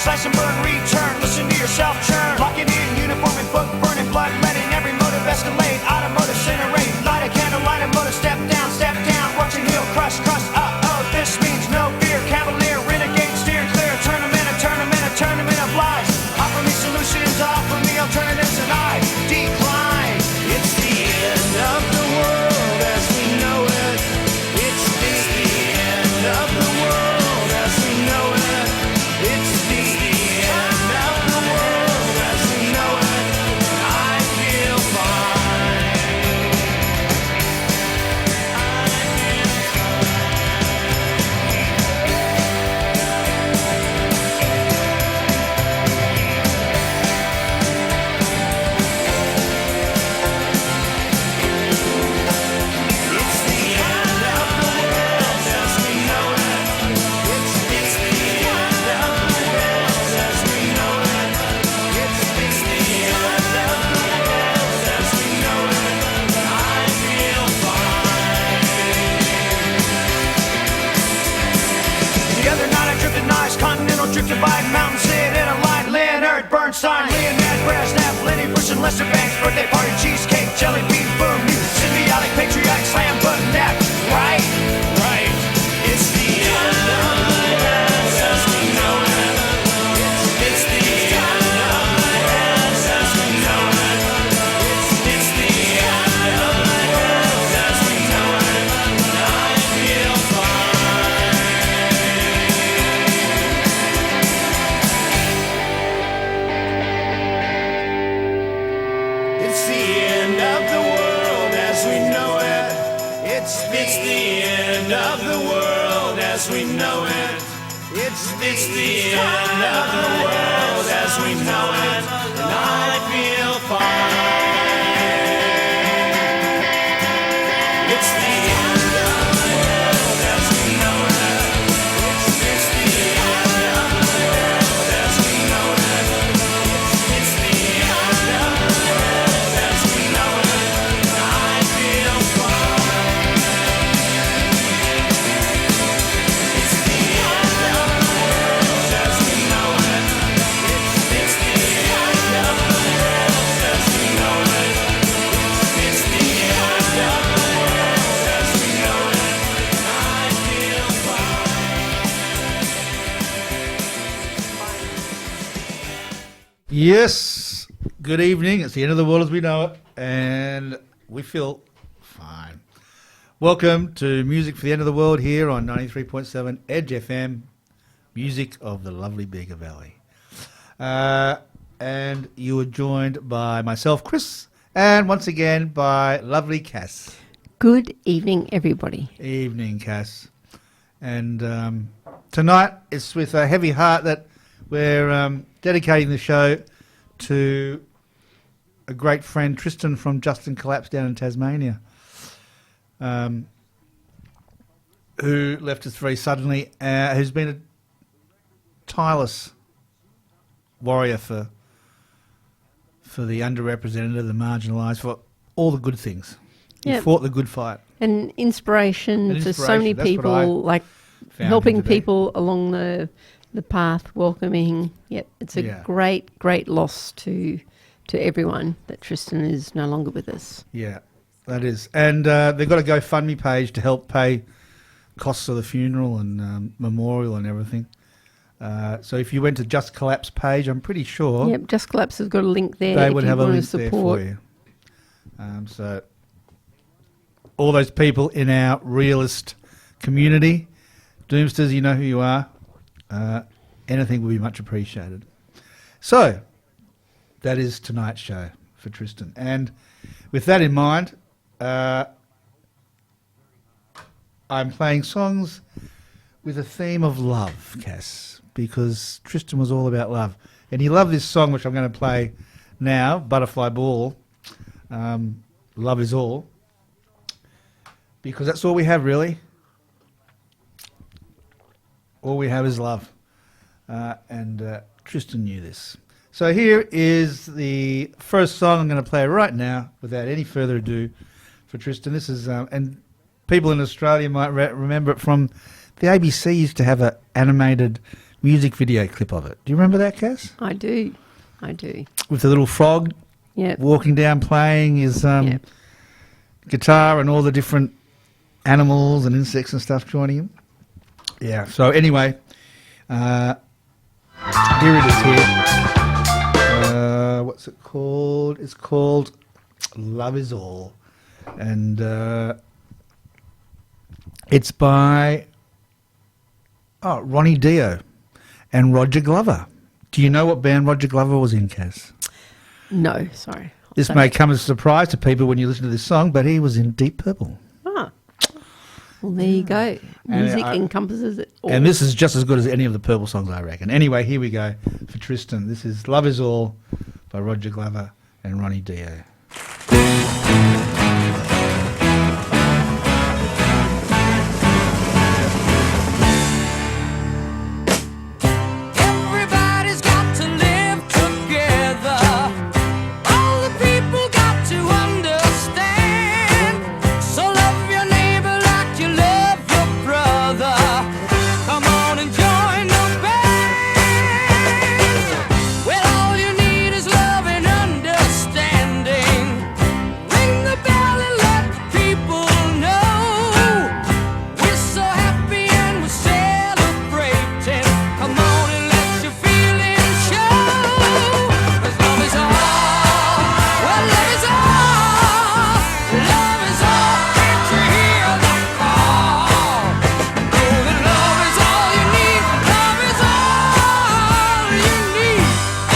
Slice and burn, return, listen to yourself churn. Locking in, uniform and book, burning blood, letting every motive escalate. Automotive, incinerate, light a candle, light a motive, step down, watch and heal, crush, uh-oh, this means no fear. Cavalier, renegade, steer clear, tournament of lies. Offer me solutions, offer me alternatives, and I decline. It's the end of the world as we know it. It's the end of the world as we know it. It's the end of the world as we know it. I feel fine. It's the end of the world as we know it. It's the end of the world as we know it. It's the end of the world as we know it. I feel fine. The other night I drifted nice, continental drifted by mountain, sit in a line. Leonard Bernstein, Leonard Brezhnev, Lenny Bruce and Lester Banks, birthday party, cheesecake, jelly bean, boom, you symbiotic, patriotic, slam button, that right? Right. It's the end of the world as we know it. It's the end of the world as we know it. It's the end of the world as we know it. I feel fine. It's the end of the world as we know it. It's the end of the world as we know it. It's the end of the world as we know it. And I feel fine. It's the end of the world as we know it. It's the end of the world as we know it. It's the end of the world as we know it. And I feel fine. It's the end of the world as we know it. It's the end of the world as we know it. It's the end of the world as we know it. I feel fine. Yes, good evening. It's the end of the world as we know it, and we feel fine. Welcome to Music for the End of the World here on 93.7 Edge FM, music of the lovely Bega Valley. And you were joined by myself, Chris, and once again by lovely Cass. Good evening, everybody. Evening, Cass. And tonight it's with a heavy heart that we're dedicating the show to a great friend, Tristan from JustCollapse down in Tasmania, who left us very suddenly, who's been a tireless warrior for the underrepresented, the marginalised, for all the good things. He Yep. fought the good fight. And inspiration for so many That's what I people, like found helping him to be. people along the path, welcoming. Yep, it's a Yeah. great loss to everyone that Tristan is no longer with us. Yeah, that is. And they've got a GoFundMe page to help pay costs of the funeral and memorial and everything. So if you went to JustCollapse page, I'm pretty sure Yep, JustCollapse has got a link there. they if would you have a want link to there support. for you. So all those people in our realist community, Doomsters, you know who you are. Anything will be much appreciated. So that is tonight's show for Tristan. And with that in mind, I'm playing songs with a theme of love, Cass, because Tristan was all about love. And he loved this song, which I'm going to play now, Butterfly Ball, Love Is All, because that's all we have, really. All we have is love. And Tristan knew this. So here is the first song I'm going to play right now, without any further ado, for Tristan. This is, and people in Australia might remember it from the ABC used to have an animated music video clip of it. Do you remember that, Cass? I do. With the little frog Yep. walking down playing his Yep. guitar and all the different animals and insects and stuff joining him. Yeah, so anyway, here it is here. What's it called? It's called Love Is All. And it's by Ronnie Dio and Roger Glover. Do you know what band Roger Glover was in, Cass? No, sorry. This may come as a surprise to people when you listen to this song, but he was in Deep Purple. Ah. Well, there you go. Music encompasses it all. And this is just as good as any of the Purple songs, I reckon. Anyway, here we go for Tristan. This is Love Is All by Roger Glover and Ronnie Dio. Everybody's got to live together. All the people got to understand. So love your neighbor like you love your brother. Come on and join the band. Well, all you need is love and understanding. Ring the bell and let the people know. We're so happy and we're celebrating. Come on and let your feelings show. 'Cause love is all. Well, love is all. Love is all. Can't you hear the call? Know that love is all you need. Love is all you need.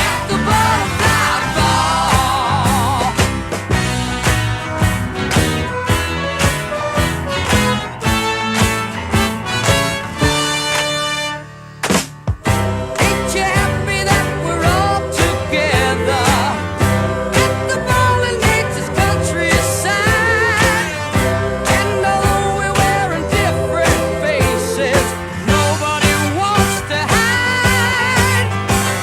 At the butterfly ball. Ain't you happy that we're all together at the ball in nature's countryside? And although we're wearing different faces, nobody wants to hide.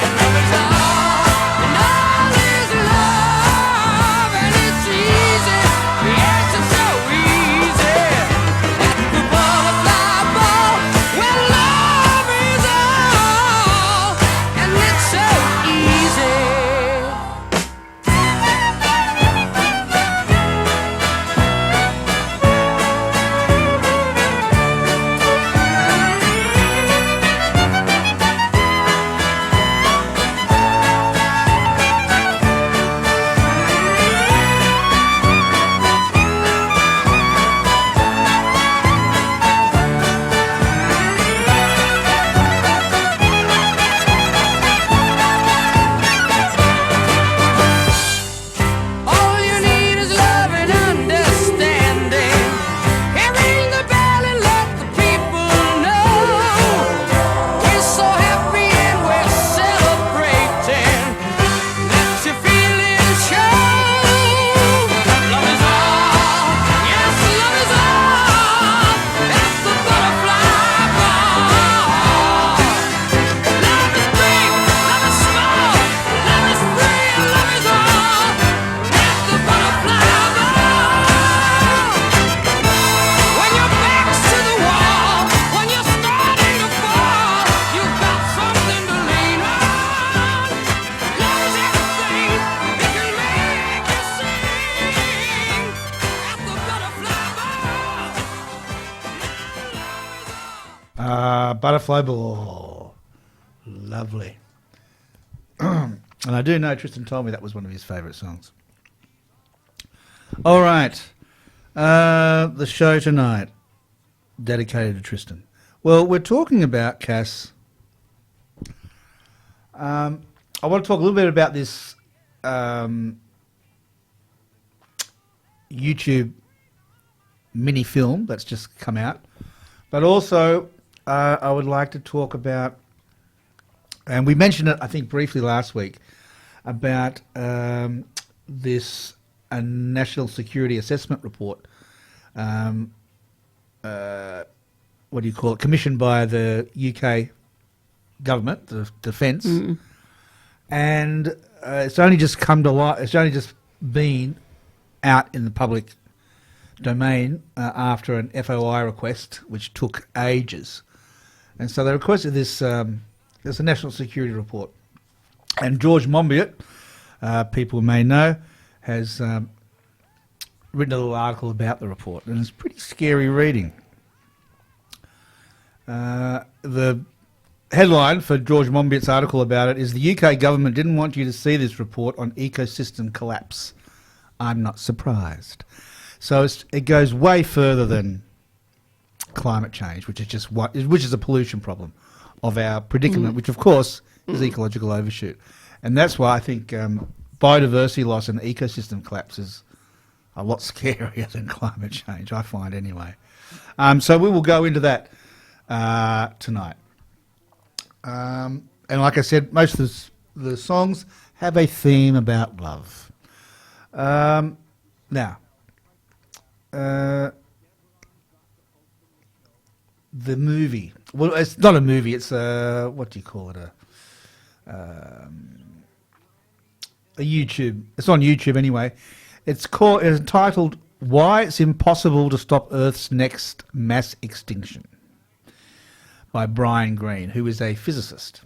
And love is all, and all is love, and it's easy, yes, it's so easy. At the butterfly ball, well, love is all, and it's so easy. All you need is love and understanding. Hey, ring the bell and let the people know. We're so happy and we're celebrating. Let your feelings show. Love is all, yes, love is all. At the butterfly ball. Love is big, love is small, love is free, love is all. At the butterfly ball. When your back's to the wall, when you're starting to fall, you've got something to lean on. Love is everything, it can make you sing. At the butterfly ball. Butterfly Ball. Lovely. And I do know Tristan told me that was one of his favourite songs. All right. The show tonight, dedicated to Tristan. Well, we're talking about, Cass, I want to talk a little bit about this YouTube mini film that's just come out. But also, I would like to talk about, and we mentioned it, I think, briefly last week, about this National Security Assessment Report. What do you call it? Commissioned by the UK government, the defence. And it's only just come to light, it's only just been out in the public domain after an FOI request, which took ages. And so they requested this There's a national security report. And George Monbiot, people may know, has written a little article about the report, and it's pretty scary reading. The headline for George Monbiot's article about it is, "The UK government didn't want you to see this report on ecosystem collapse. I'm not surprised." So it goes way further than climate change, which is a pollution problem of our predicament, which of course is ecological overshoot. And that's why I think biodiversity loss and ecosystem collapse is a lot scarier than climate change, I find anyway. So we will go into that tonight. And like I said, most of the songs have a theme about love. Now, the movie. Well, it's not a movie. It's what do you call it? A YouTube. It's on YouTube anyway. It's entitled "Why It's Impossible to Stop Earth's Next Mass Extinction" by Brian Greene, who is a physicist.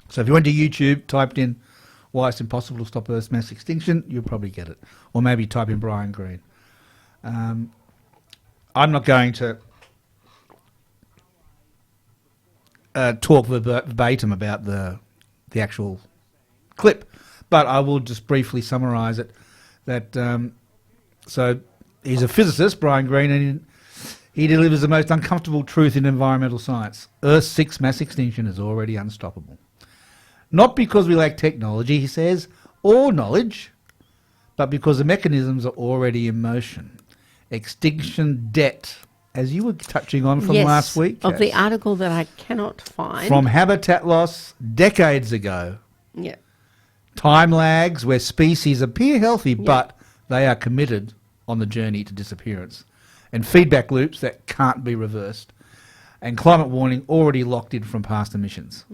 So if you went to YouTube, typed in "Why It's Impossible to Stop Earth's Mass Extinction," you'll probably get it. Or maybe type in Brian Greene. I'm not going to talk verbatim about the actual clip, but I will just briefly summarise it. So he's a physicist, Brian Greene, and he delivers the most uncomfortable truth in environmental science. Earth's sixth mass extinction is already unstoppable. Not because we lack technology, he says, or knowledge, but because the mechanisms are already in motion. Extinction debt, as you were touching on from last week, of the Cass, article that I cannot find. from habitat loss decades ago. Yeah. Time lags where species appear healthy, but they are committed on the journey to disappearance. And feedback loops that can't be reversed. And climate warning already locked in from past emissions.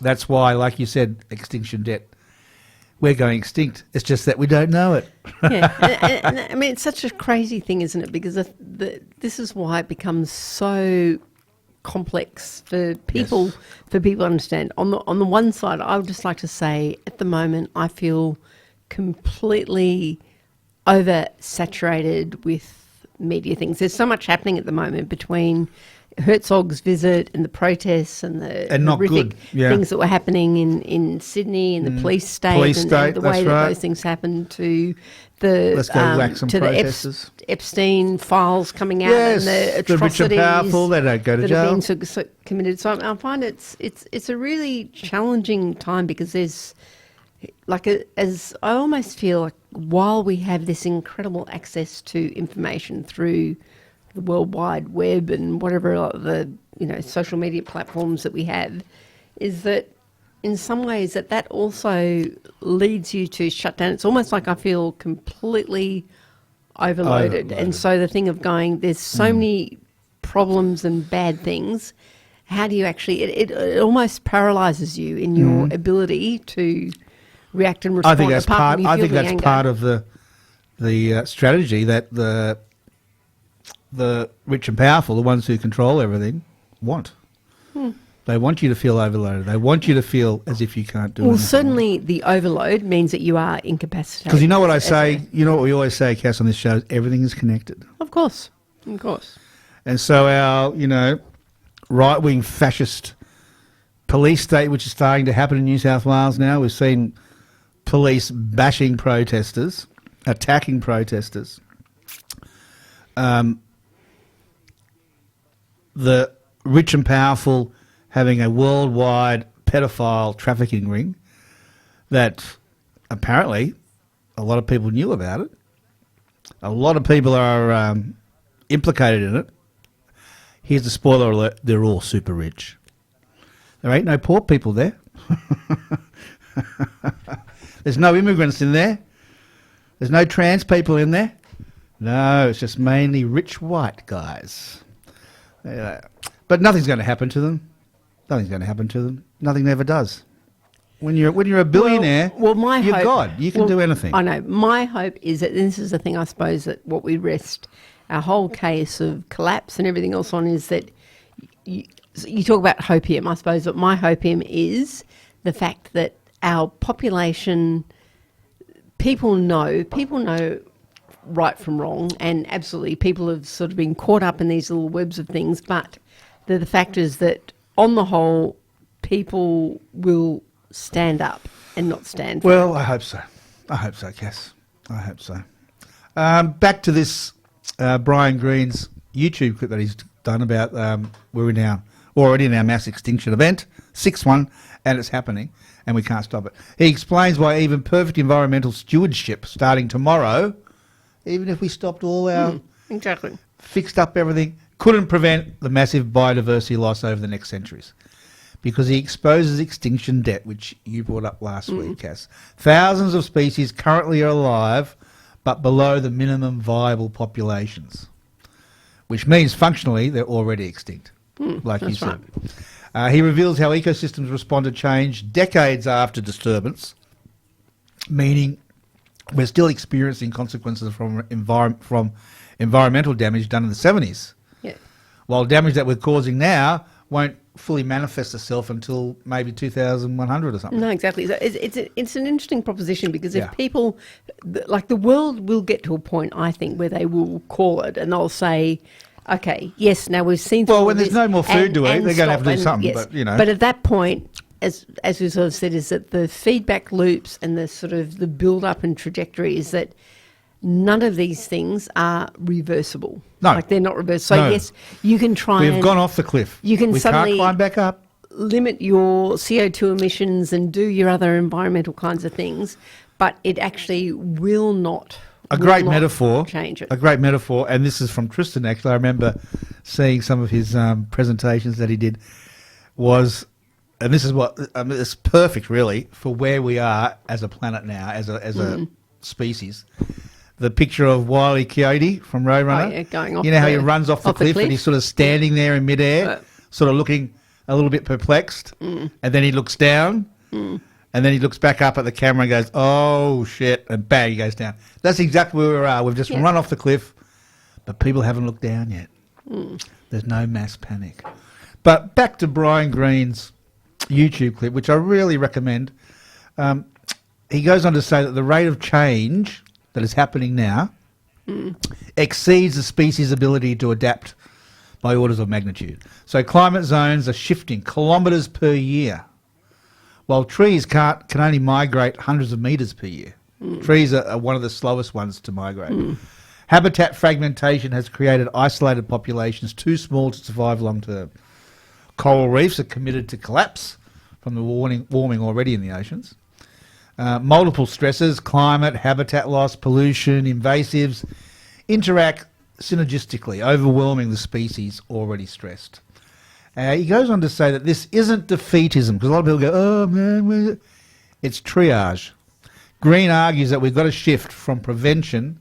That's why, like you said, extinction debt. We're going extinct. It's just that we don't know it. Yeah. and, I mean, it's such a crazy thing, isn't it? Because this is why it becomes so complex for people to understand. On the one side, I would just like to say, at the moment, I feel completely oversaturated with media things. There's so much happening at the moment between Herzog's visit and the protests and the horrific things that were happening in Sydney and the police state, and the way that those things happened to the Epstein files coming out and the atrocities the rich and powerful, they don't go to jail, that have been committed. So I find it's a really challenging time, because there's as I almost feel like, while we have this incredible access to information through the World Wide Web and whatever the social media platforms that we have, is that in some ways that also leads you to shut down. It's almost like I feel completely overloaded. And so the thing of going, there's so many problems and bad things. How do you actually? It almost paralyzes you in your ability to react and respond. I think that's part of the strategy that the rich and powerful, the ones who control everything, want. They want you to feel overloaded. They want you to feel as if you can't do anything. Well, certainly the overload means that you are incapacitated. Because you know what I say, you know what we always say, Cass, on this show, everything is connected. Of course. Of course. And so our, right-wing fascist police state, which is starting to happen in New South Wales now, we've seen police bashing protesters, attacking protesters. The rich and powerful having a worldwide pedophile trafficking ring that apparently a lot of people knew about it. A lot of people are implicated in it. Here's the spoiler alert, they're all super rich. There ain't no poor people there. There's no immigrants in there. There's no trans people in there. No, it's just mainly rich white guys. But nothing's going to happen to them. Nothing's going to happen to them. Nothing ever does. When you're a billionaire, you're God. You can do anything. I know. My hope is that, and this is the thing I suppose that what we rest our whole case of collapse and everything else on, is that So you talk about hopium, I suppose, but my hopium is the fact that our population, people know right from wrong, and absolutely people have sort of been caught up in these little webs of things, but the fact is that on the whole, people will stand up and not stand for Well, I hope so. I hope so, Cass. I hope so. Back to this Brian Green's YouTube clip that he's done about we're already in our mass extinction event, 6th, and it's happening, and we can't stop it. He explains why even perfect environmental stewardship starting tomorrow, even if we stopped all our exactly fixed up everything, couldn't prevent the massive biodiversity loss over the next centuries. Because he exposes extinction debt, which you brought up last week, Cass. Thousands of species currently are alive, but below the minimum viable populations, which means functionally they're already extinct, like you said. Right. He reveals how ecosystems respond to change decades after disturbance, meaning we're still experiencing consequences from environmental damage done in the 70s. Yeah. While damage that we're causing now won't fully manifest itself until maybe 2100 or something. No, exactly. So it's an interesting proposition because if people, like the world will get to a point, I think, where they will call it and they'll say, okay, yes, now we've seen... Well, when there's no more food to eat, they're going to have to do something, yes. but, you know. But at that point, as we sort of said, is that the feedback loops and the sort of the build-up and trajectory is that none of these things are reversible. No. Like they're not reversible. So yes, you can try We've gone off the cliff. You can we suddenly can't climb back up. Limit your CO2 emissions and do your other environmental kinds of things, but it actually will not. A great metaphor. Change it. A great metaphor, and this is from Tristan. Actually, I remember seeing some of his presentations that he did. And this is what it's perfect, really, for where we are as a planet now, as a species. The picture of Wile E. Coyote from Roadrunner. Going off. You know how he runs off the cliff and he's sort of standing there in midair, sort of looking a little bit perplexed, and then he looks down, and then he looks back up at the camera and goes, "Oh shit!" and bang, he goes down. That's exactly where we are. We've just run off the cliff, but people haven't looked down yet. There's no mass panic. But back to Brian Green's YouTube clip, which I really recommend. He goes on to say that the rate of change that is happening now exceeds the species' ability to adapt by orders of magnitude. So climate zones are shifting kilometres per year, while trees can only migrate hundreds of metres per year. Trees are one of the slowest ones to migrate. Habitat fragmentation has created isolated populations too small to survive long term. Coral reefs are committed to collapse from the warming already in the oceans. Multiple stresses, climate, habitat loss, pollution, invasives, interact synergistically, overwhelming the species already stressed. He goes on to say that this isn't defeatism, because a lot of people go, oh man, it's triage. Green argues that we've got to shift from prevention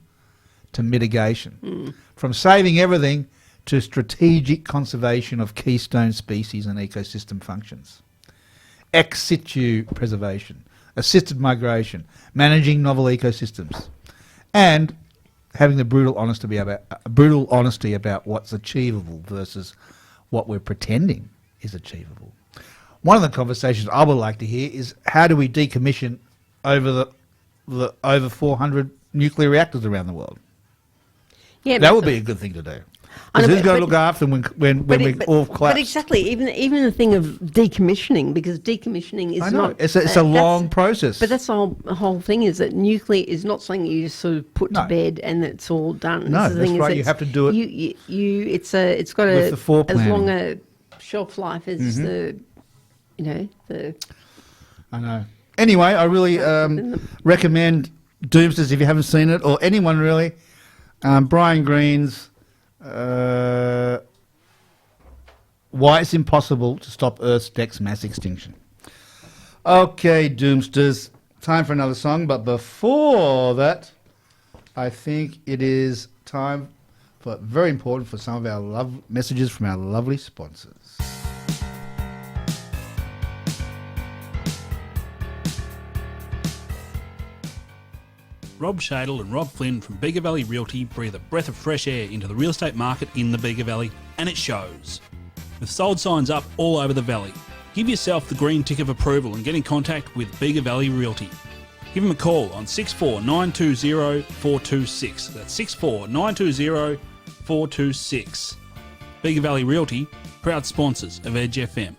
to mitigation, from saving everything to strategic conservation of keystone species and ecosystem functions. Ex situ preservation, assisted migration, managing novel ecosystems, and having the brutal honesty about what's achievable versus what we're pretending is achievable. One of the conversations I would like to hear is how do we decommission over the over 400 nuclear reactors around the world? Yeah, that would be a good thing to do. Because who's going to look after them when we all collapse? But exactly, even the thing of decommissioning, because decommissioning is not... It's a long process. But that's the whole thing, is that nuclear is not something you just sort of put to bed and it's all done. No, that's right. You have to do it. It's got with the foreplanning. as long a shelf life as the. I know. Anyway, I really recommend Doomsters if you haven't seen it, or anyone really. Brian Green's Why It's Impossible to Stop Earth's Next Mass Extinction. Okay, Doomsters, time for another song, but before that, I think it is time for, very important, for some of our messages from our lovely sponsors. Rob Shadle and Rob Flynn from Bega Valley Realty breathe a breath of fresh air into the real estate market in the Bega Valley, and it shows. with sold signs up all over the valley. Give yourself the green tick of approval and get in contact with Bega Valley Realty. Give them a call on 64920 426. That's 64920 426. Bega Valley Realty, proud sponsors of Edge FM.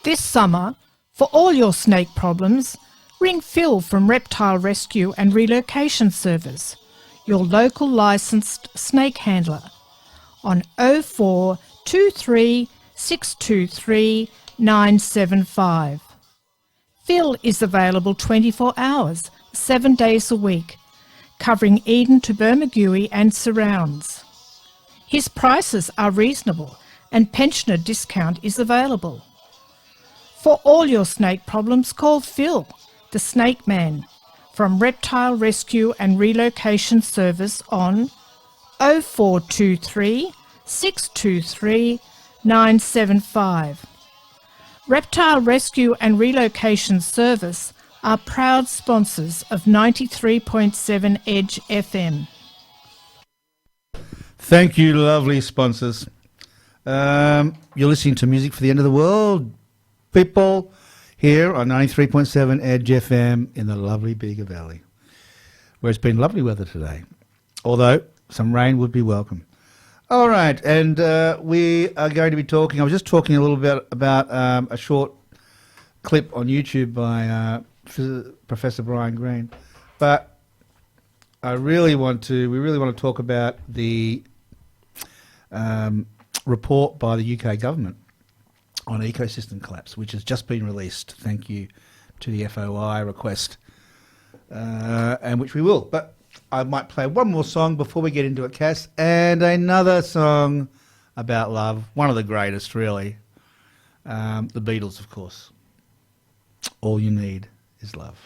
This summer, for all your snake problems, ring Phil from Reptile Rescue and Relocation Service, your local licensed snake handler, on 0423 623 975. Phil is available 24 hours, 7 days a week, covering Eden to Bermagui and surrounds. His prices are reasonable and pensioner discount is available. For all your snake problems, call Phil, the Snake Man, from Reptile Rescue and Relocation Service on 0423 623 975. Reptile Rescue and Relocation Service are proud sponsors of 93.7 Edge FM. Thank you, lovely sponsors. You're listening to Music for the End of the World, people, here on 93.7 Edge FM in the lovely Bega Valley, where it's been lovely weather today, although some rain would be welcome. All right, and we are going to be talking, I was just talking a little bit about a short clip on YouTube by Professor Brian Green, but we really want to talk about the report by the UK government on ecosystem collapse, which has just been released. Thank you to the FOI request, and which we will. But I might play one more song before we get into it, Cass, and another song about love, one of the greatest, really. The Beatles, of course. All You Need Is Love.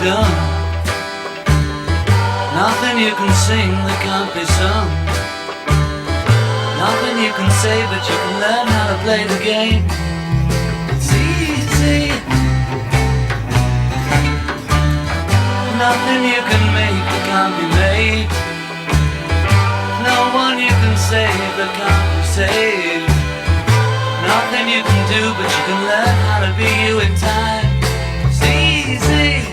Done. Nothing you can sing that can't be sung. Nothing you can say, but you can learn how to play the game. It's easy. Nothing you can make that can't be made. No one you can save that can't be saved. Nothing you can do, but you can learn how to be you in time. It's easy.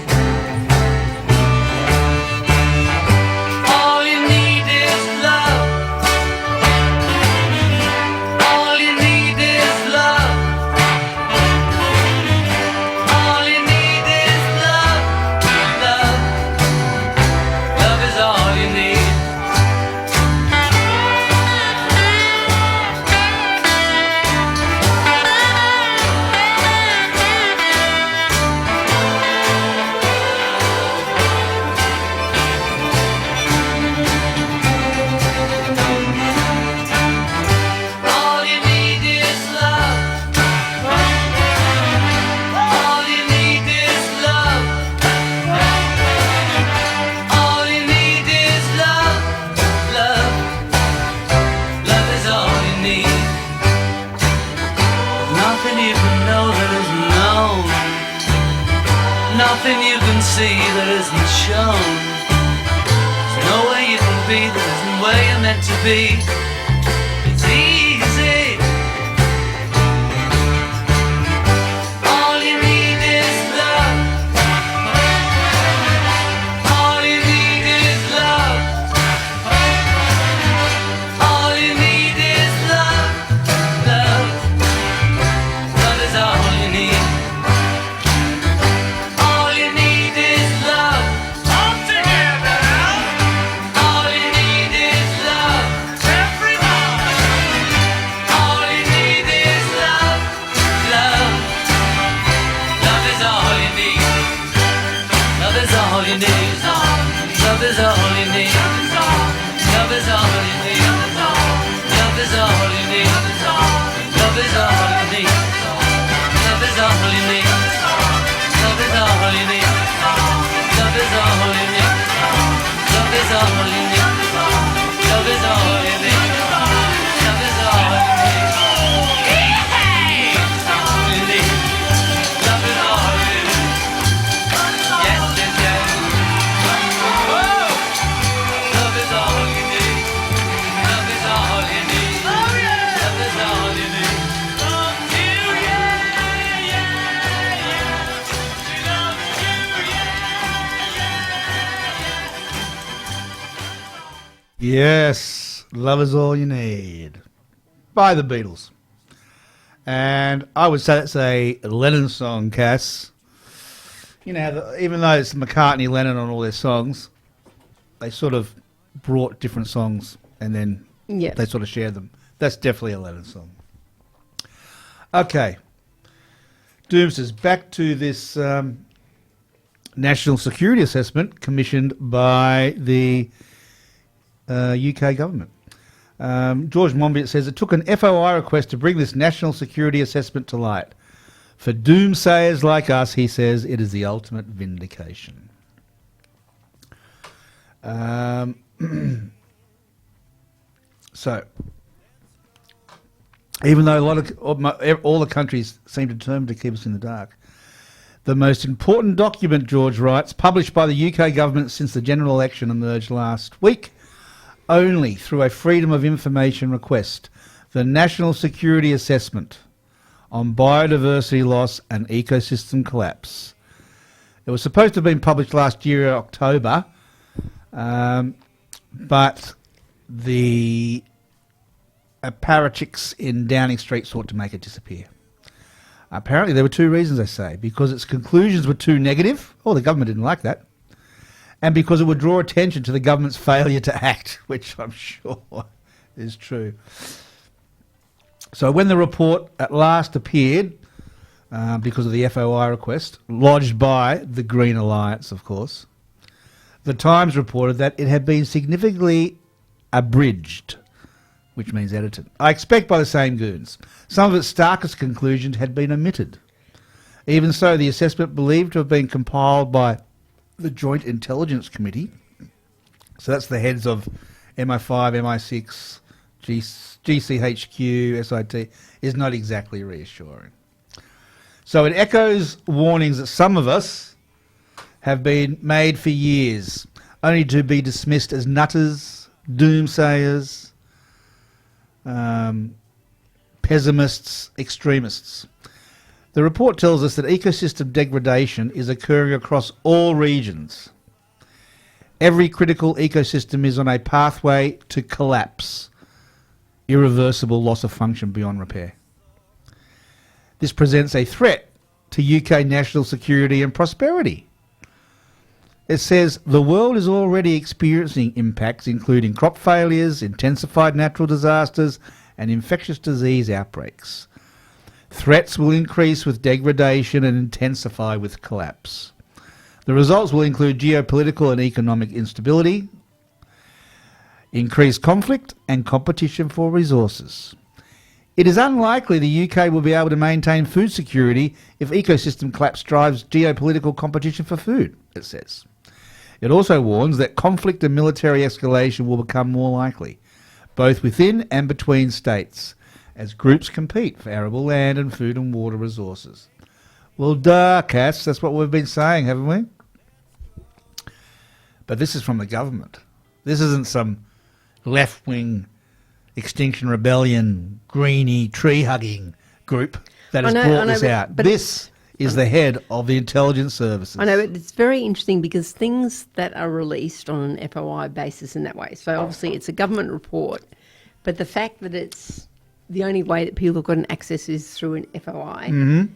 Nothing you can see that isn't shown. There's no way you can be that isn't where you're meant to be. It's easy. All you need is love. All you need is love. All you need is love. Love. Love is all you need. Every Love is all you need. Love is all you need. Love is all you need. Love is all you need. Love is all you need. Love is all you need. Love is all you need. All you need. Love is all you need. Yes, yes, yes. Whoa! Love is all you need. Love is all you need. Love is all you need. Love you, yeah, yeah, yeah. She loves you, yeah, yeah. Yes, Love Is All You Need by the Beatles. And I would say that's a Lennon song, Cass. You know, even though it's McCartney, Lennon on all their songs, they sort of brought different songs and then Yeah. they sort of shared them. That's definitely a Lennon song. Okay. Doomsters, back to this national security assessment commissioned by the UK government. George Monbiot says it took an FOI request to bring this national security assessment to light. For doomsayers like us, he says, it is the ultimate vindication. So, even though all the countries seem determined to keep us in the dark, the most important document, George writes, published by the UK government since the general election emerged last week, only through a Freedom of Information request, the National Security Assessment on Biodiversity Loss and Ecosystem Collapse. It was supposed to have been published last year in October, but the apparatchiks in Downing Street sought to make it disappear. Apparently there were two reasons, they say. Because its conclusions were too negative. Oh, the government didn't like that. And because it would draw attention to the government's failure to act, which I'm sure is true. So when the report at last appeared, because of the FOI request, lodged by the Green Alliance, of course, the Times reported that it had been significantly abridged, which means edited. I expect by the same goons. Some of its starkest conclusions had been omitted. Even so, the assessment believed to have been compiled by the Joint Intelligence Committee, so that's the heads of MI5, MI6, GCHQ, SIT, is not exactly reassuring. So it echoes warnings that some of us have been made for years, only to be dismissed as nutters, doomsayers, pessimists, extremists. The report tells us that ecosystem degradation is occurring across all regions. Every critical ecosystem is on a pathway to collapse, irreversible loss of function beyond repair. This presents a threat to UK national security and prosperity. It says the world is already experiencing impacts including crop failures, intensified natural disasters, and infectious disease outbreaks. Threats will increase with degradation and intensify with collapse. The results will include geopolitical and economic instability, increased conflict, and competition for resources. It is unlikely the UK will be able to maintain food security if ecosystem collapse drives geopolitical competition for food, it says. It also warns that conflict and military escalation will become more likely, both within and between states, as groups compete for arable land and food and water resources. Well, duh, Cass, that's what we've been saying, haven't we? But this is from the government. This isn't some left-wing Extinction Rebellion, greenie, tree-hugging group that has brought this out. This is the head of the intelligence services. I know, but it's very interesting because things that are released on an FOI basis in that way, so obviously it's a government report, but the fact that it's the only way that people have got an access is through an FOI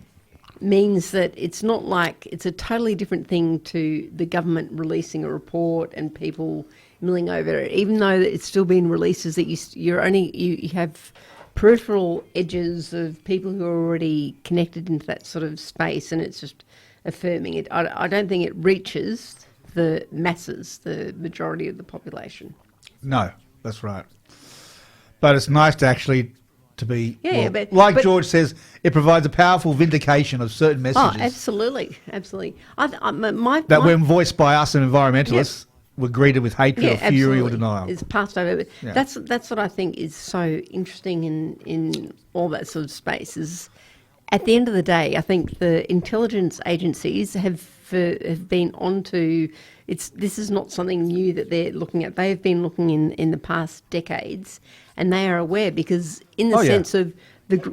means that it's not like it's a totally different thing to the government releasing a report and people milling over it, even though it's still being released, is that you have peripheral edges of people who are already connected into that sort of space, and it's just affirming it. I don't think it reaches the masses, the majority of the population. No, that's right. But it's nice to actually to be, Yeah, well, but- George says, it provides a powerful vindication of certain Oh, messages absolutely, absolutely. My that when voiced by us and environmentalists were greeted with hatred yeah, or fury or absolutely. denial. It's passed over. But Yeah. that's what I think is so interesting in all that sort of space. Is at the end of the day, I think the intelligence agencies have been onto. This is not something new that they're looking at. They've been looking in the past decades, and they are aware because in the Oh, yeah. sense of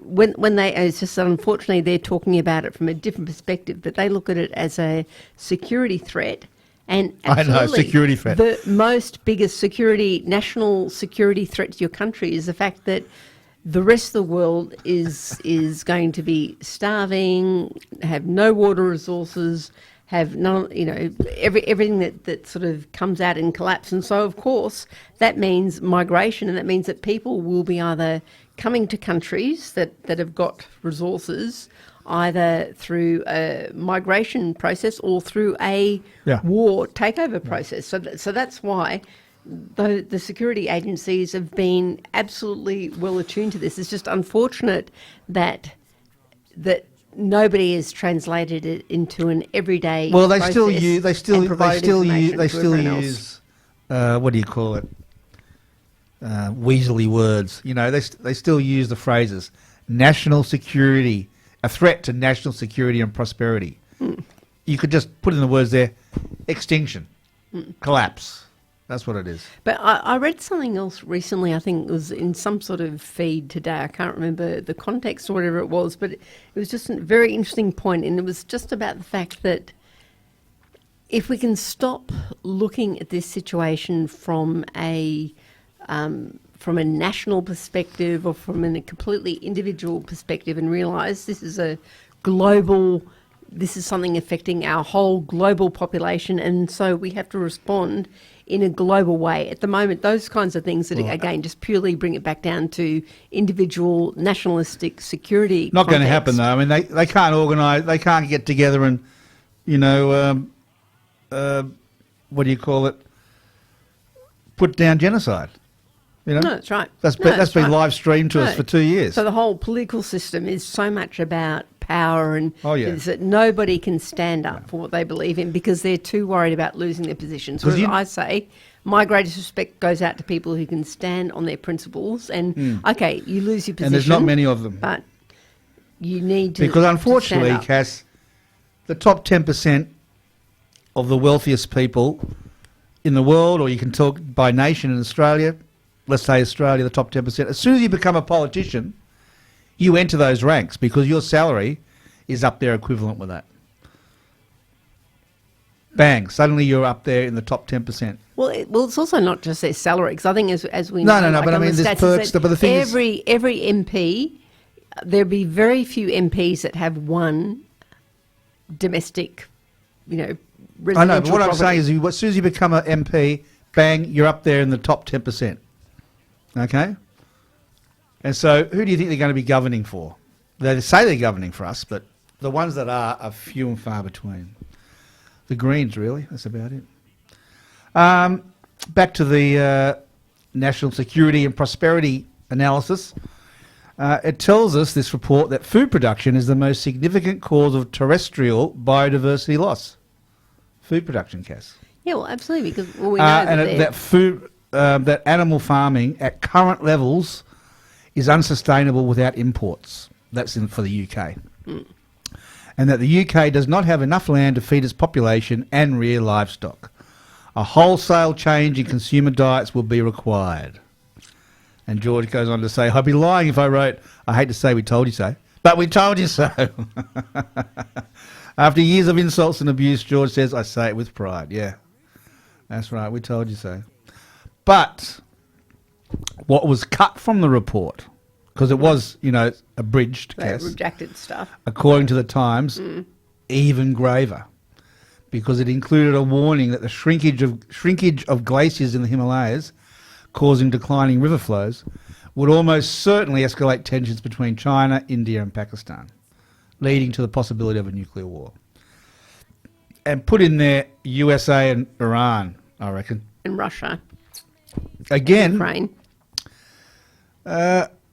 when they, it's just unfortunately they're talking about it from a different perspective, but they look at it as a security threat. And I know, absolutely, security threat. the most biggest national security threat to your country is the fact that the rest of the world is going to be starving, have no water resources, have none, everything that sort of comes out in collapse. And so, of course, that means migration, and that means that people will be either coming to countries that have got resources, either through a migration process or through a Yeah. war takeover process. So that's why the security agencies have been absolutely well attuned to this. It's just unfortunate that nobody has translated it into an everyday. Well, they still process use, and provided information to everyone else. what do you call it? Weaselly words. They still use the phrases national security, a threat to national security and prosperity. You could just put in the words there, extinction, collapse. That's what it is. But I read something else recently. I think it was in some sort of feed today. I can't remember the context or whatever it was, but it was just a very interesting point, and it was just about the fact that if we can stop looking at this situation from a national perspective or from a completely individual perspective and realise this is something affecting our whole global population, and so we have to respond in a global way. At the moment, those kinds of things that, again, just purely bring it back down to individual nationalistic security. Not going to context. happen, though. I mean, they can't organise, they can't get together and, what do you call it, put down genocide. No, that's right. That's No, been right. live streamed to us for 2 years. So the whole political system is so much about power and Oh, yeah. is that nobody can stand up for what they believe in because they're too worried about losing their positions. 'Cause Whereas I say my greatest respect goes out to people who can stand on their principles and, okay, you lose your position. And there's not many of them. But you need to. Because unfortunately, to stand up. Cass, the top 10% of the wealthiest people in the world, or you can talk by nation in Australia, let's say Australia, the top 10%, as soon as you become a politician, you enter those ranks because your salary is up there equivalent with that. Bang, suddenly you're up there in the top 10%. Well, it's also not just their salary, because I think as we No, know, no, but I on mean, the there's stats, is perks, that but the thing is- every MP, there'd be very few MPs that have one domestic, residential I know, but what I'm property. saying is as soon as you become an MP, bang, you're up there in the top 10%. Okay? And so who do you think they're going to be governing for? They say they're governing for us, but the ones that are few and far between. The Greens, really. That's about it. Back to the national security and prosperity analysis. It tells us, this report, that food production is the most significant cause of terrestrial biodiversity loss. Food production, Cass. Yeah, well, absolutely, because we know that animal farming at current levels is unsustainable without imports. That's for the UK. And that the UK does not have enough land to feed its population and rear livestock. A wholesale change in consumer diets will be required. And George goes on to say, I'd be lying if I wrote, I hate to say we told you so, but we told you so. After years of insults and abuse, George says, I say it with pride. Yeah, that's right, we told you so. But what was cut from the report, because it was, abridged, Cass, redacted stuff. according to the Times, even graver, because it included a warning that the shrinkage of glaciers in the Himalayas, causing declining river flows, would almost certainly escalate tensions between China, India and Pakistan, leading to the possibility of a nuclear war. And put in there USA and Iran, I reckon. In Russia, Again, Ukraine.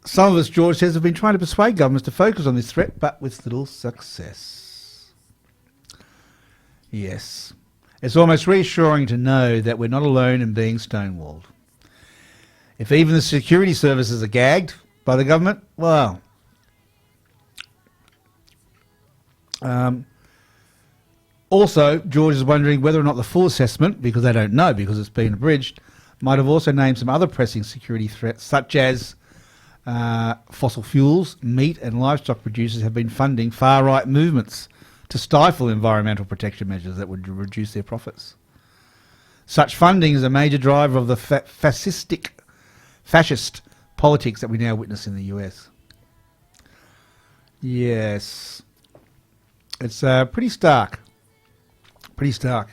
Some of us, George says, have been trying to persuade governments to focus on this threat, but with little success. Yes. It's almost reassuring to know that we're not alone in being stonewalled. If even the security services are gagged by the government, well... also, George is wondering whether or not the full assessment, because they don't know because it's been abridged, might have also named some other pressing security threats, such as fossil fuels, meat and livestock producers have been funding far-right movements to stifle environmental protection measures that would reduce their profits. Such funding is a major driver of the fascist politics that we now witness in the US. Yes. It's pretty stark. Pretty stark.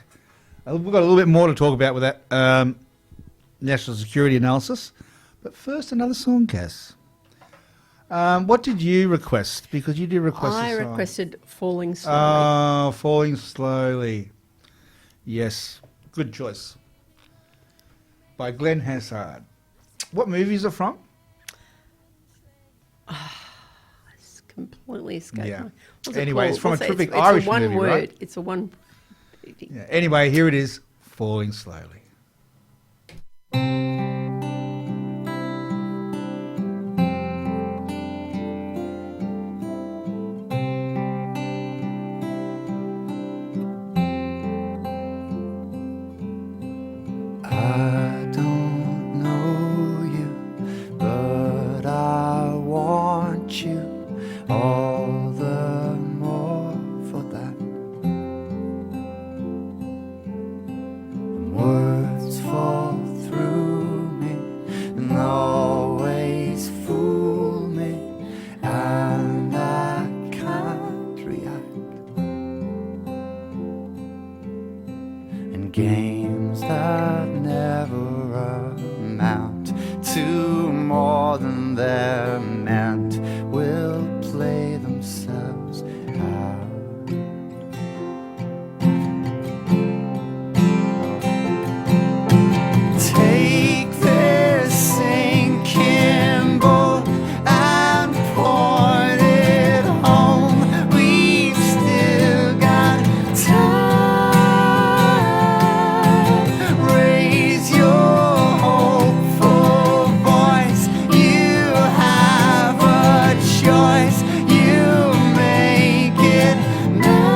We've got a little bit more to talk about with that national security analysis. But first, another song, Cass. What did you request? Because you did request a song. I requested Falling Slowly. Oh, Falling Slowly. Yes, good choice. By Glenn Hansard. What movie is it from? It's completely escaped Yeah. me. What's it Anyway, it's called? from a terrific it's Irish a one movie, word. right? It's a one. Yeah. Anyway, here it is, Falling Slowly. I don't know you, but I want you all the more for that. Words fall through me and always fool me, and I can't react. And games that never amount to more than they're meant will play themselves out. Take this sinking boat and point it home. We've still got time. Raise your hopeful voice. You have a choice. You make it now.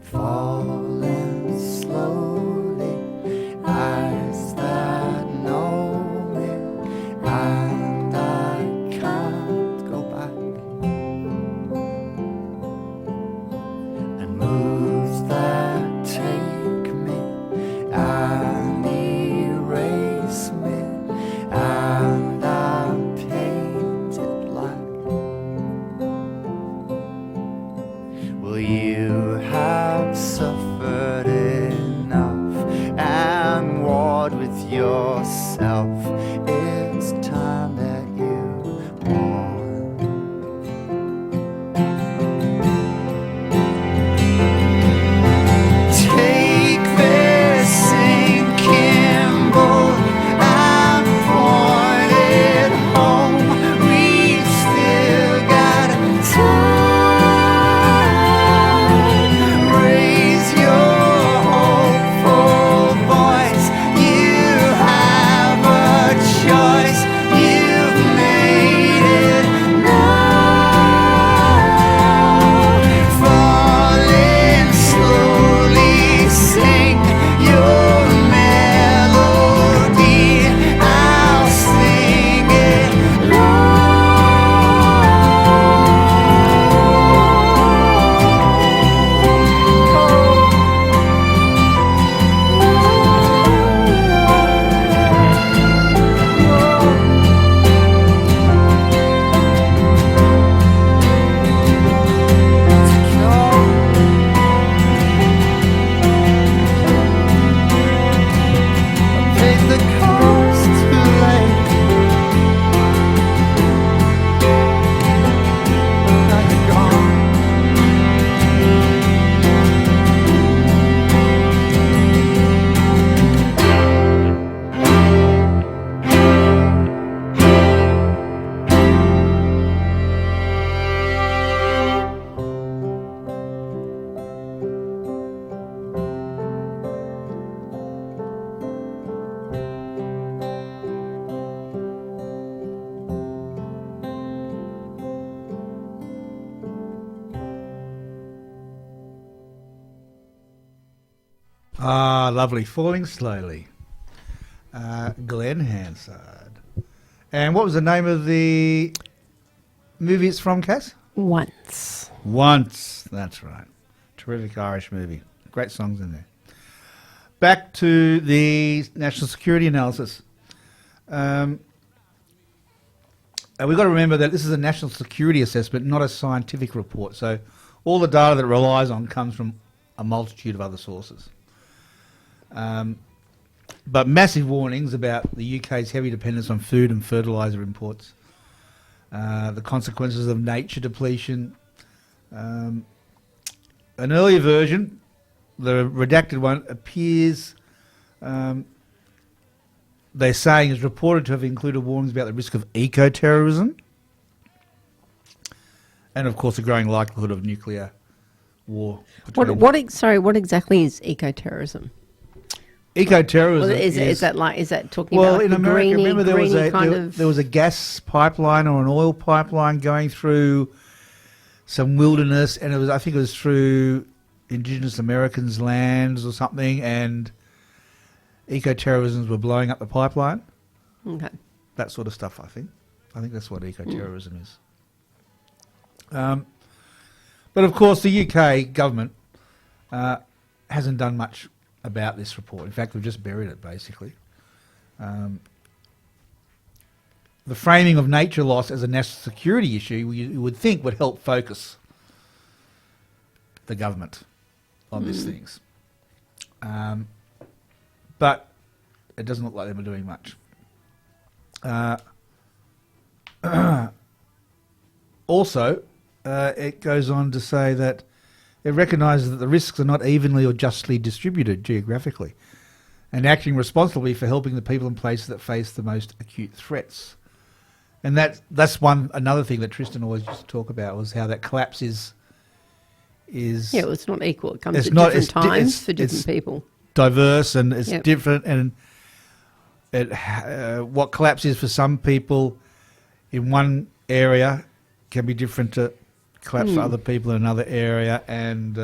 Falling slowly, eyes that know me, and I can't go back. And moves that take me and erase me, and I'm painted black. Well, you have suffered enough and warred with yourself. It's time that you won. Take this sinking boat and point it home. We've still got time. Raise your hopeful voice. You have a choice. You've lovely. Falling Slowly. Glenn Hansard. And what was the name of the movie it's from, Cass? Once. Once. That's right. Terrific Irish movie. Great songs in there. Back to the national security analysis. And we've got to remember that this is a national security assessment, not a scientific report. So all the data that it relies on comes from a multitude of other sources. But massive warnings about the UK's heavy dependence on food and fertiliser imports, the consequences of nature depletion. An earlier version, the redacted one, appears, they're saying, is reported to have included warnings about the risk of eco-terrorism and, of course, the growing likelihood of nuclear war. What exactly is eco-terrorism? Eco-terrorism Well, is that talking well, about in like the America, greeny, remember there was a gas pipeline or an oil pipeline going through some wilderness, and I think it was through Indigenous Americans' lands or something, and eco-terrorisms were blowing up the pipeline. Okay. That sort of stuff, I think. I think that's what eco-terrorism is. But of course, the UK government hasn't done much about this report. In fact, we've just buried it, basically. The framing of nature loss as a national security issue, you would think, would help focus the government on these things. But it doesn't look like they were doing much. Also, it goes on to say that it recognises that the risks are not evenly or justly distributed geographically, and acting responsibly for helping the people and places that face the most acute threats. And that's another thing that Tristan always used to talk about, was how that collapse is Yeah, well, it's not equal. It comes at different times for different people. Diverse, and it's different, and what collapse is for some people in one area can be different to collapse for other people in another area, and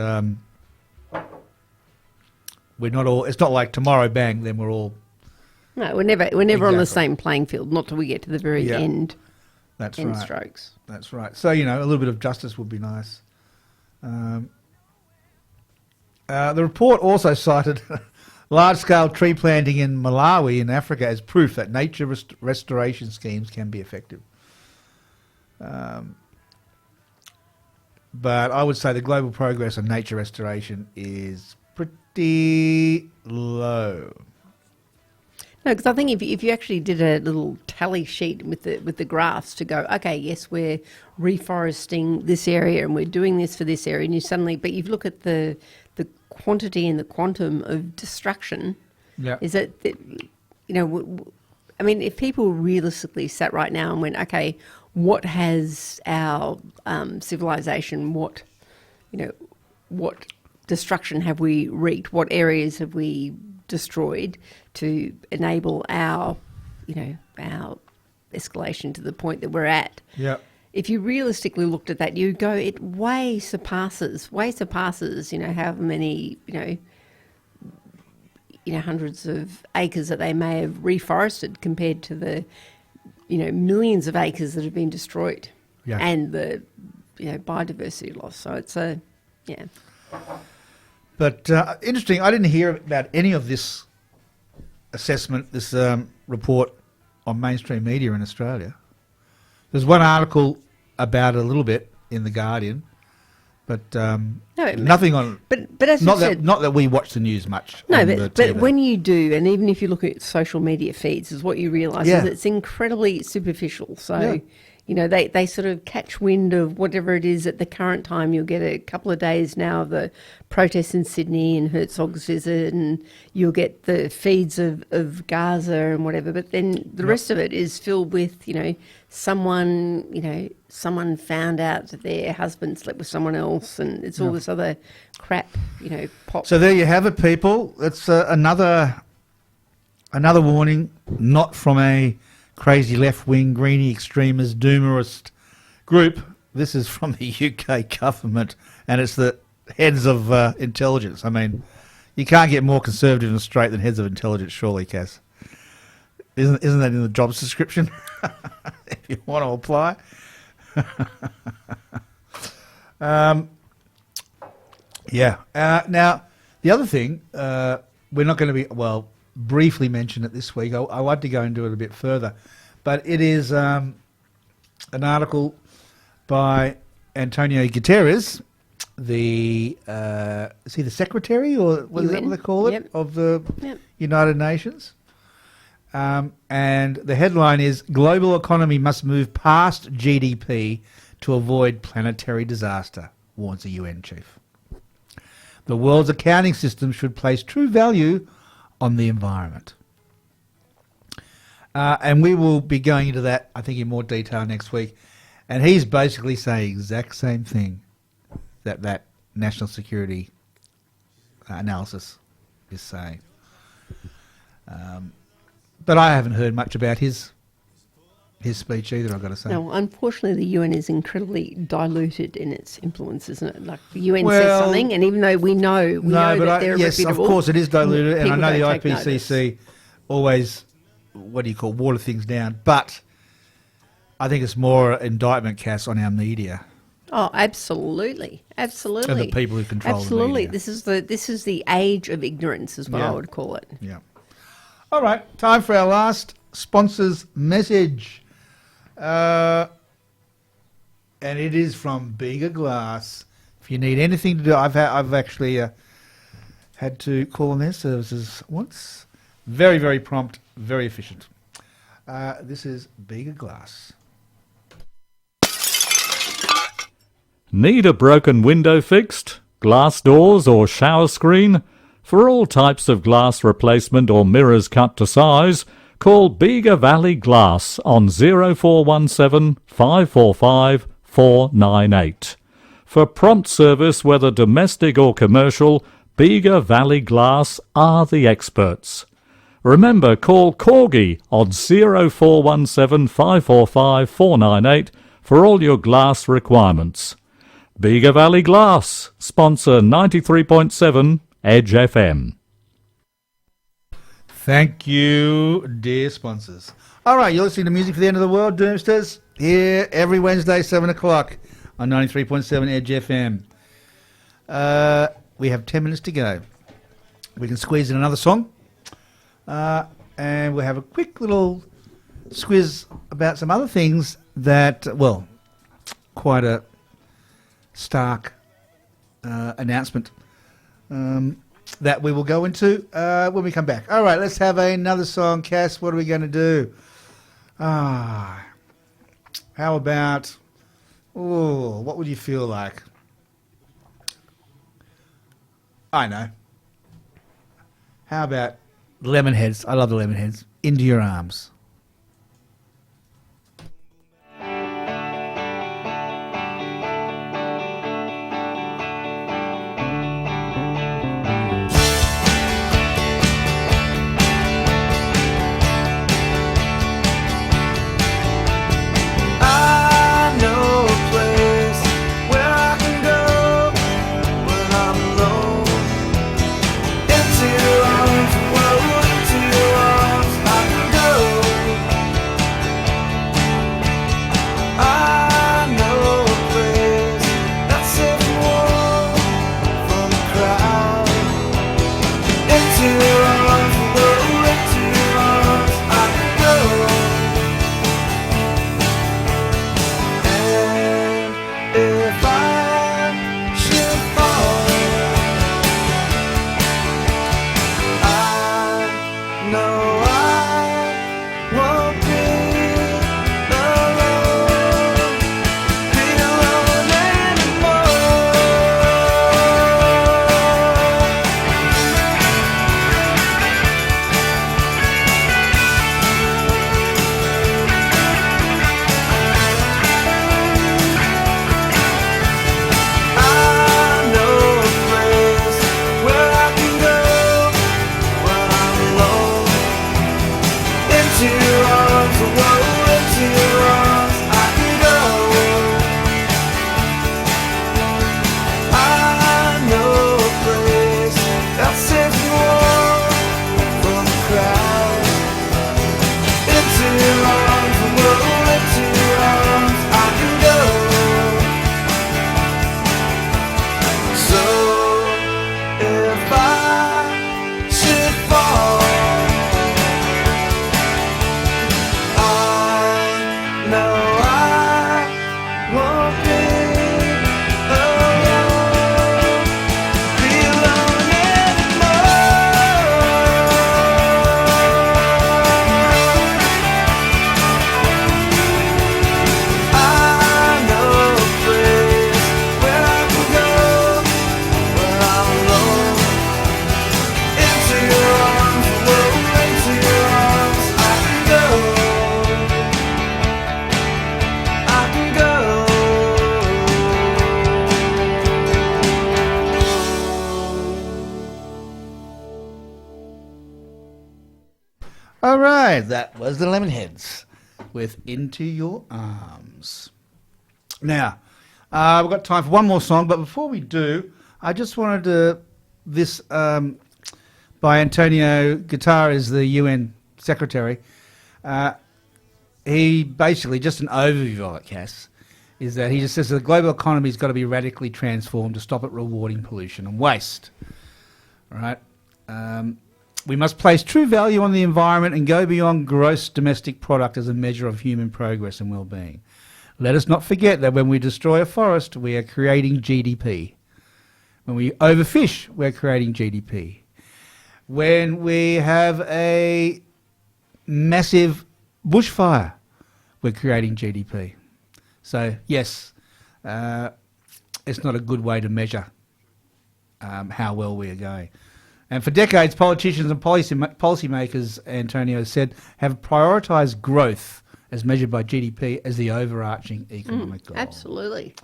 we're not all. It's not like tomorrow, bang, then we're all. No, we're never on the same playing field. Not till we get to the very end. That's end right. strokes. That's right. So a little bit of justice would be nice. The report also cited large-scale tree planting in Malawi in Africa as proof that nature restoration schemes can be effective. But I would say the global progress on nature restoration is pretty low. No, because I think if you actually did a little tally sheet with the graphs to go, okay, yes, we're reforesting this area and we're doing this for this area, and but you look at the quantity and the quantum of destruction. Yeah. Is that I mean, if people realistically sat right now and went, okay, what has our civilization, what destruction have we wreaked? What areas have we destroyed to enable our escalation to the point that we're at? Yeah. If you realistically looked at that, you go, it way surpasses, however many, hundreds of acres that they may have reforested compared to the, millions of acres that have been destroyed, and the, biodiversity loss. So it's But interesting, I didn't hear about any of this assessment, this report on mainstream media in Australia. There's one article about it a little bit in The Guardian, but nothing on... But as you said... Not that we watch the news much. No, but when you do, and even if you look at social media feeds, is what you realise is it's incredibly superficial. So... they sort of catch wind of whatever it is at the current time. You'll get a couple of days now of the protests in Sydney and Herzog's visit, and you'll get the feeds of Gaza and whatever. But then the rest of it is filled with, someone found out that their husband slept with someone else, and it's all this other crap, pop. So there you have it, people. It's another warning, not from a crazy left-wing, greeny extremist, doomerist group. This is from the UK government, and it's the heads of intelligence. I mean, You can't get more conservative and straight than heads of intelligence, surely, Cass. Isn't that in the job description? If you want to apply. Yeah. Now, the other thing, we're not going to be, well, briefly mention it this week. I like to go and do it a bit further. But it is an article by Antonio Guterres, is he the secretary, or what is that what they call it, Yep. of the Yep. United Nations? And the headline is, Global economy must move past GDP to avoid planetary disaster, warns the UN chief. The world's accounting system should place true value on the environment. And we will be going into that, I think, in more detail next week. And he's basically saying the exact same thing that national security analysis is saying. But I haven't heard much about his speech either, I've got to say. No, unfortunately, the UN is incredibly diluted in its influence, isn't it? Like the UN Well, says something, and even though we know that they're yes, reputable, of course it is diluted, and I people know the don't take IPCC always, water things down, but I think it's more indictment, Cass, on our media. Oh, absolutely, absolutely. And the people who control the absolutely. media. This is the age of ignorance, is what Yeah. I would call it. Yeah. All right, time for our last sponsor's message. And it is from Bigger Glass. If you need anything to do, I've actually had to call on their services once. Very, very prompt, very efficient. This is Bigger Glass. Need a broken window fixed? Glass doors or shower screen? For all types of glass replacement or mirrors cut to size, call Bega Valley Glass on 0417 545 498. For prompt service, whether domestic or commercial, Bega Valley Glass are the experts. Remember, call Corgi on 0417 545 498 for all your glass requirements. Bega Valley Glass, sponsor 93.7 Edge FM. Thank you, dear sponsors. All right, you're listening to Music for the End of the World, Doomsters, here every Wednesday, 7 o'clock on 93.7 Edge FM. We have 10 minutes to go. We can squeeze in another song. And we'll have a quick little squiz about some other things that, well, quite a stark announcement that we will go into when we come back. All right, let's have another song. Cass, what are we going to do? How about, what would you feel like? I know. How about Lemonheads? I love the Lemonheads. Into Your Arms. I know a place where I can go when I'm alone. Into your arms, whoa, into your arms I can go. I know a place that's safe and warm from the crowd. Into your arms, whoa, into your arms I can go. And if I should fall, I know I won't be alone anymore. I know a place where I can go when I'm alone. Into your arms, whoa, into your arms I can go. I know a place that's safe All right, that was the Lemonheads with Into Your Arms. Now, we've got time for one more song, but before we do, I just wanted to, this by Antonio Guterres, the UN Secretary. He basically, just an overview of it, Cass, is that he just says the global economy's got to be radically transformed to stop it rewarding pollution and waste. All right? We must place true value on the environment and go beyond gross domestic product as a measure of human progress and well-being. Let us not forget that when we destroy a forest, we are creating GDP. When we overfish, we're creating GDP. When we have a massive bushfire, we're creating GDP. So, yes, it's not a good way to measure how well we are going. And for decades, politicians and policymakers, Antonio said, have prioritised growth as measured by GDP as the overarching economic goal. Absolutely.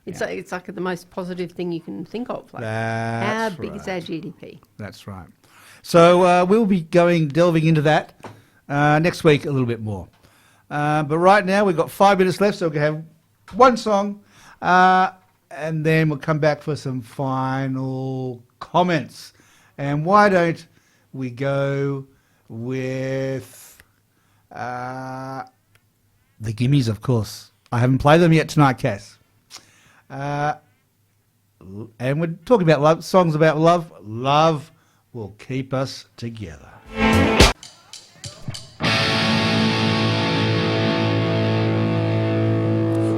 It's like the most positive thing you can think of. Like, That's how big is our GDP? That's right. So we'll be delving into that next week a little bit more. But right now we've got 5 minutes left, so we're going to have one song, and then we'll come back for some final comments. And why don't we go with the Gimmies, of course. I haven't played them yet tonight, Cass. And we're talking about love, songs about love. Love will keep us together.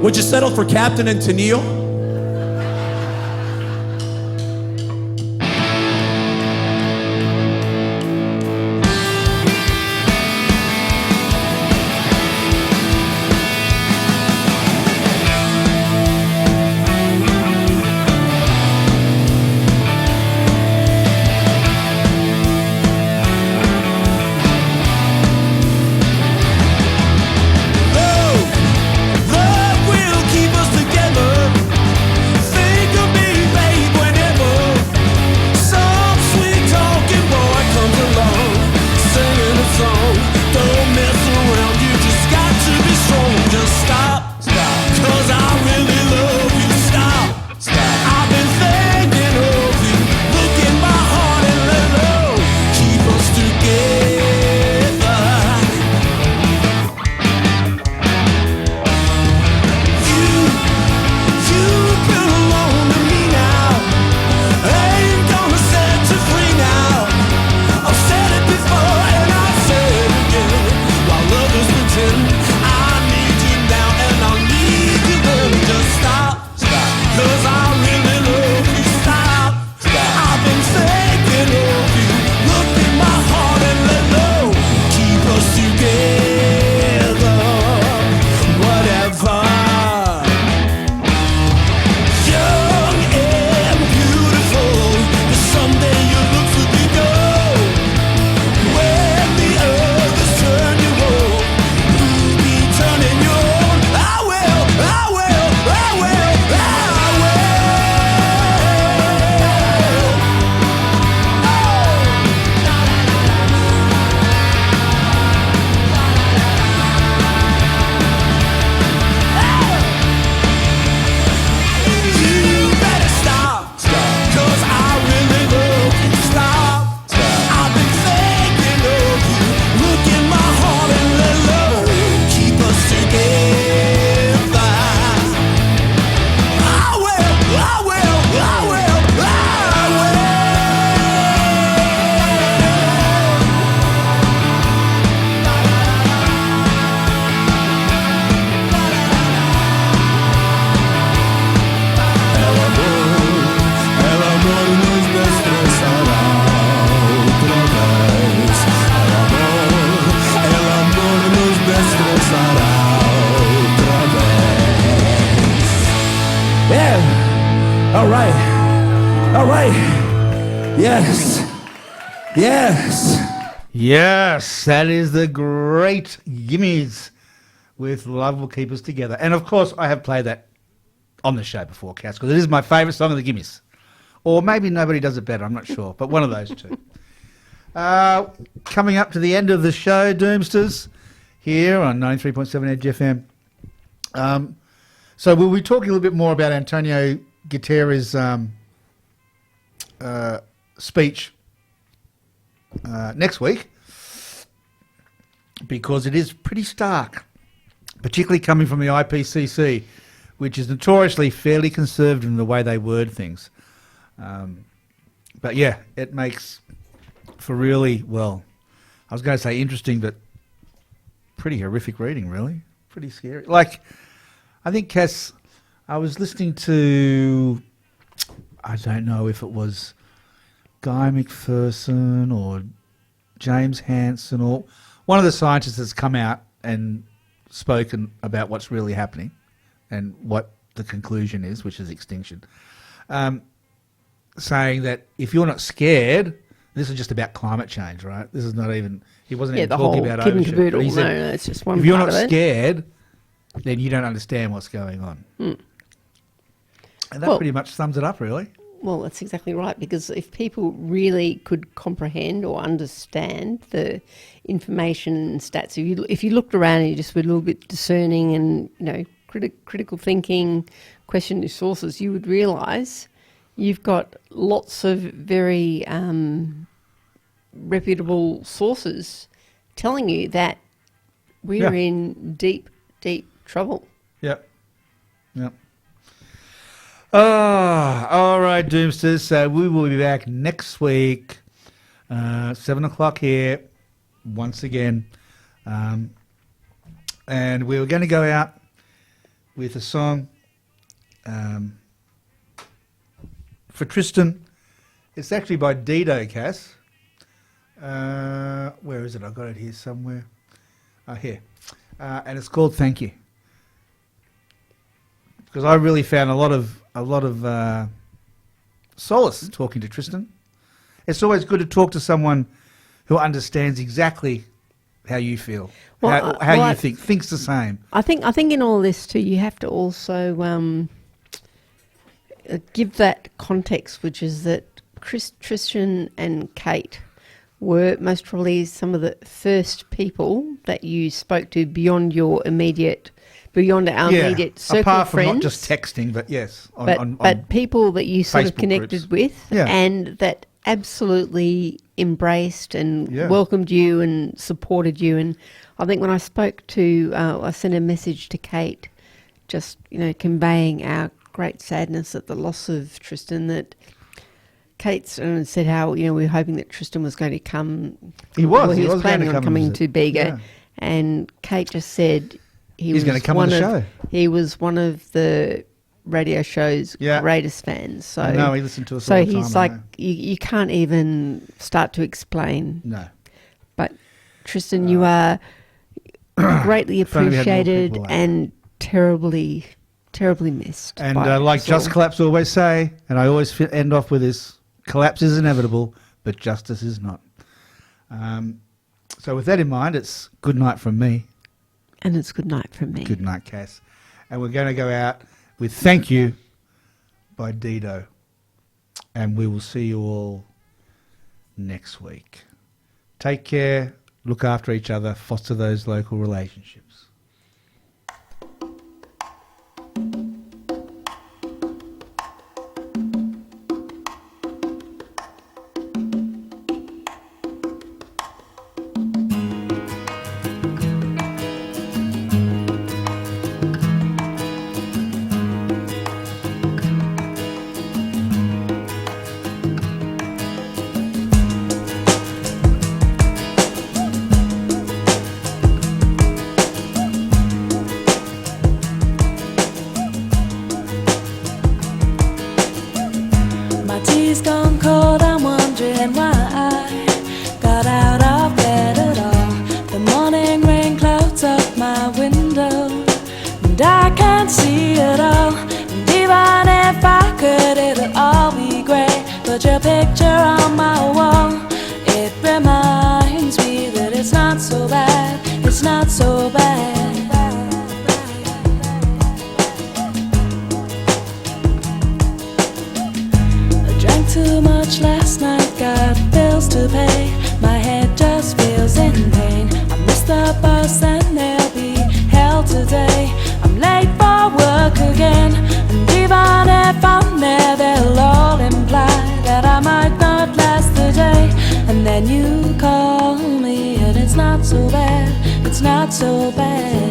Would you settle for Captain and Tennille? Love will keep us together. All right. All right. Yes. Yes. Yes, that is the great Gimmies with Love Will Keep Us Together. And of course, I have played that on the show before, Cass, because it is my favourite song of the Gimmies. Or maybe nobody does it better, I'm not sure, but one of those two. Coming up to the end of the show, Doomsters, here on 93.7 Edge FM. So we'll be talking a little bit more about Antonio Guterres' speech next week, because it is pretty stark, particularly coming from the IPCC, which is notoriously fairly conservative in the way they word things. But yeah, it makes for really, well, I was going to say interesting, but pretty horrific reading, really. Pretty scary. Like, I think, Cass, I was listening to, I don't know if it was Guy McPherson or James Hansen or one of the scientists has come out and spoken about what's really happening and what the conclusion is, which is extinction. Saying that if you're not scared, this is just about climate change, right? This is not even, he wasn't even talking about kid and ocean. caboodle. He said, No, it's just one if you're part not of it. scared, then you don't understand what's going on. And that Well- pretty much sums it up, really. Well, that's exactly right, because if people really could comprehend or understand the information and stats, if you looked around and you just were a little bit discerning and, you know, critical thinking, question your sources, you would realise you've got lots of very reputable sources telling you that we're in deep, deep trouble. Yep. Yep. All right, Doomsters. So we will be back next week, 7 o'clock here, once again. And we were going to go out with a song for Tristan. It's actually by Dido, Cass. Where is it? I've got it here somewhere. Here. And it's called Thank You. Because I really found a lot of solace talking to Tristan. It's always good to talk to someone who understands exactly how you feel, how you think, thinks the same. I think in all this too, you have to also give that context, which is that Tristan and Kate were most probably some of the first people that you spoke to beyond our immediate circle apart of from friends. not just texting, but yes, But people that you sort of Facebook connected groups. with, Yeah. and that absolutely embraced and Yeah. welcomed you and supported you. And I think when I spoke to, I sent a message to Kate, just conveying our great sadness at the loss of Tristan. That Kate said how we were hoping that Tristan was going to come. He was He was going planning to on come coming and to visit. Bega, Yeah. and Kate just said He's going to come on the show. He was one of the radio show's Yeah. greatest fans. So I know, he listened to us so all the time. he's I like, know. you can't even start to explain. No. But Tristan, you are greatly If only we had more appreciated people like and terribly, terribly missed. And by like us all. JustCollapse always say, and I always end off with this, collapse is inevitable, but justice is not. So with that in mind, it's good night from me. And it's good night from me. Good night, Cass. And we're going to go out with Thank You by Dido. And we will see you all next week. Take care, look after each other, foster those local relationships. My tea's gone cold, I'm wondering why I got out of bed at all. The morning rain clouds up my window, and I can't see it all. And even if I could, it'd all be great. But your picture on my wall, it reminds me that it's not so bad, it's not so bad. I drank too much last night, got bills to pay. My the bus and they'll be hell today. I'm late for work again, and even if I'm there, they'll all imply that I might not last the day. And then you call me, and it's not so bad, it's not so bad.